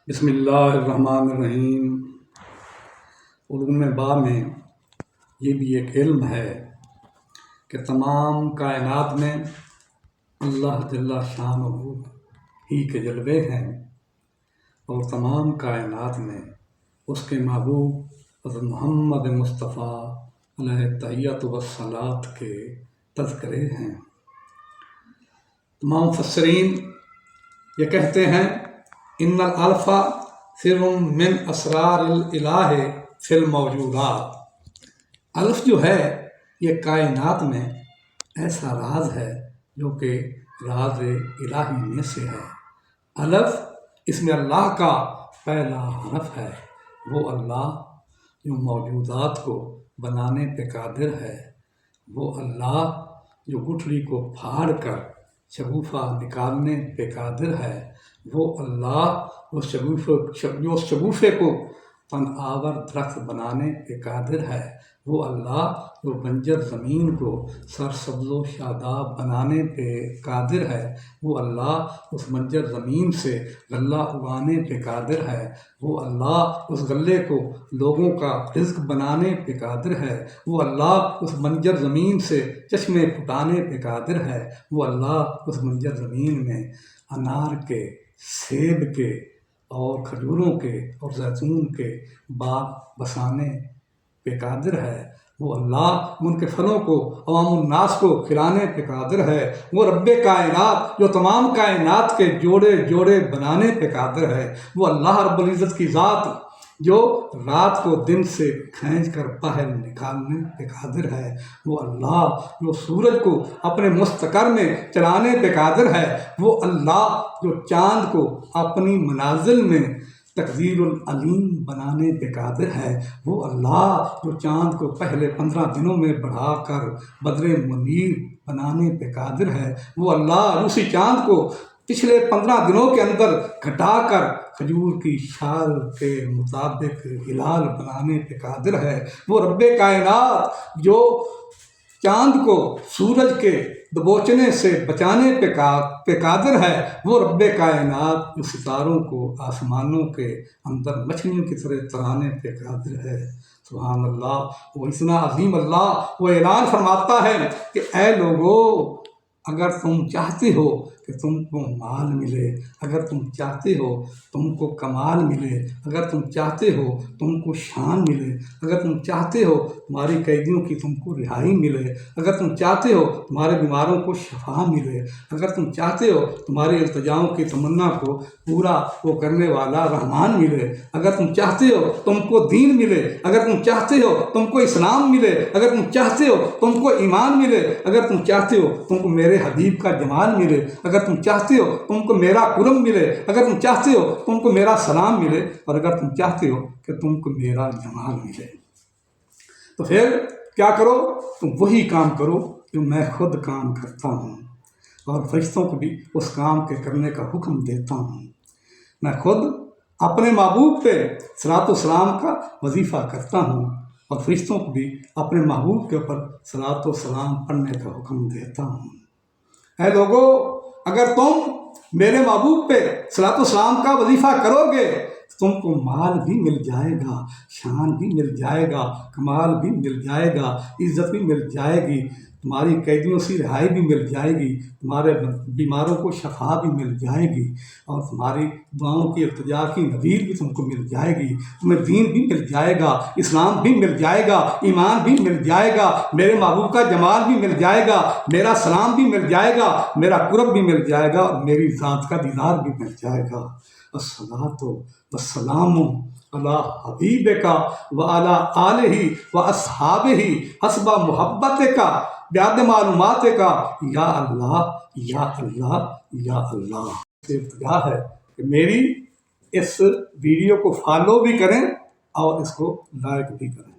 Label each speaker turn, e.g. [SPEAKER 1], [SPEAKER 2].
[SPEAKER 1] بسم اللہ الرحمن الرحیم۔ علوم با میں یہ بھی ایک علم ہے کہ تمام کائنات میں اللہ جل شانہ ہی کے جلوے ہیں، اور تمام کائنات میں اس کے محبوب حضرت محمد مصطفیٰ علیہ التحیۃ والصلاۃ کے تذکرے ہیں۔ تمام مفسرین یہ کہتے ہیں ان الالف سر من اسرار الالہ فی الموجودات۔ الف جو ہے یہ کائنات میں ایسا راز ہے جو کہ راز الہی میں سے ہے۔ الف اس میں اللہ کا پہلا حرف ہے، وہ اللہ جو موجودات کو بنانے پہ قادر ہے، وہ اللہ جو گٹھلی کو پھاڑ کر شگوفہ نکالنے پہ قادر ہے، وہ اللہ جو شگوفے کو تن آور درخت بنانے پہ قادر ہے، وہ اللہ جو بنجر زمین کو سرسبز و شاداب بنانے پہ قادر ہے، وہ اللہ اس بنجر زمین سے غلہ اگانے پہ قادر ہے، وہ اللہ اس غلے کو لوگوں کا رزق بنانے پہ قادر ہے، وہ اللہ اس بنجر زمین سے چشمے پھٹانے پہ قادر ہے، وہ اللہ اس بنجر زمین میں انار کے، سیب کے اور کھجوروں کے اور زیتون کے باغ بسانے پہ قادر ہے، وہ اللہ ان کے پھلوں کو عوام الناس کو کھلانے پہ قادر ہے، وہ رب کائنات جو تمام کائنات کے جوڑے جوڑے بنانے پہ قادر ہے، وہ اللہ رب العزت کی ذات جو رات کو دن سے کھینچ کر باہر نکالنے پہ قادر ہے، وہ اللہ جو سورج کو اپنے مستقر میں چلانے پہ قادر ہے، وہ اللہ جو چاند کو اپنی منازل میں تقدیر العلیم بنانے پہ قادر ہے، وہ اللہ جو چاند کو پہلے 15 دنوں میں بڑھا کر بدر منیر بنانے پہ قادر ہے، وہ اللہ اسی چاند کو پچھلے 15 دنوں کے اندر گھٹا کر کھجور کی چھال کے مطابق ہلال بنانے پہ قادر ہے، وہ رب کائنات جو چاند کو سورج کے دبوچنے سے بچانے پہ قادر ہے، وہ رب کائنات جو ستاروں کو آسمانوں کے اندر مچھلیوں کی طرح ترانے پہ قادر ہے۔ سبحان اللہ، وہ اتنا عظیم اللہ، وہ اعلان فرماتا ہے کہ اے لوگو، اگر تم چاہتے ہو کہ تم کو مال ملے، اگر تم چاہتے ہو تم کو کمال ملے، اگر تم چاہتے ہو تم کو شان ملے، اگر تم چاہتے ہو تمہاری قیدیوں کی تم کو رہائی ملے، اگر تم چاہتے ہو تمہارے بیماروں کو شفا ملے، اگر تم چاہتے ہو تمہاری التجاؤں کی تمنا کو پورا وہ کرنے والا رحمان ملے، اگر تم چاہتے ہو تم کو دین ملے، اگر تم چاہتے ہو تم کو اسلام ملے، اگر تم چاہتے ہو تم کو ایمان ملے، اگر تم چاہتے ہو تم کو میرے حبیب کا جمال ملے، اگر تم چاہتے ہو تم کو میرا کرم ملے، اگر تم چاہتے ہو تم کو میرا سلام ملے، اور اگر تم چاہتے ہو کہ تم کو میرا جمال ملے، تو پھر کیا کرو؟ تم وہی کام کرو جو میں خود کام کرتا ہوں، اور فرشتوں کو بھی اس کام کے کرنے کا حکم دیتا ہوں۔ میں خود اپنے محبوب پہ صلاۃ و سلام کا وظیفہ کرتا ہوں، اور فرشتوں کو بھی اپنے محبوب کے اوپر صلاۃ و سلام پڑھنے کا حکم دیتا ہوں۔ اے لوگو، اگر تم میرے محبوب پہ صلاۃ و سلام کا وظیفہ کرو گے، تم کو مال بھی مل جائے گا، شان بھی مل جائے گا، کمال بھی مل جائے گا، عزت بھی مل جائے گی، تمہاری قیدیوں سے رہائی بھی مل جائے گی، تمہارے بیماروں کو شفا بھی مل جائے گی، اور تمہاری دعاؤں کی التجا کی نوید بھی تم کو مل جائے گی، تمہیں دین بھی مل جائے گا، اسلام بھی مل جائے گا، ایمان بھی مل جائے گا، میرے محبوب کا جمال بھی مل جائے گا، میرا سلام بھی مل جائے گا، میرا قرب بھی مل جائے گا، اور میری ذات کا دیدار بھی مل جائے گا۔ الصلاۃ والسلام علی حبیبک وعلی آلہ واصحابہ حسب محبتک بیاد معلوماتک یا اللہ یا اللہ یا اللہ۔ سے التجا ہے کہ میری اس ویڈیو کو فالو بھی کریں اور اس کو لائک بھی کریں۔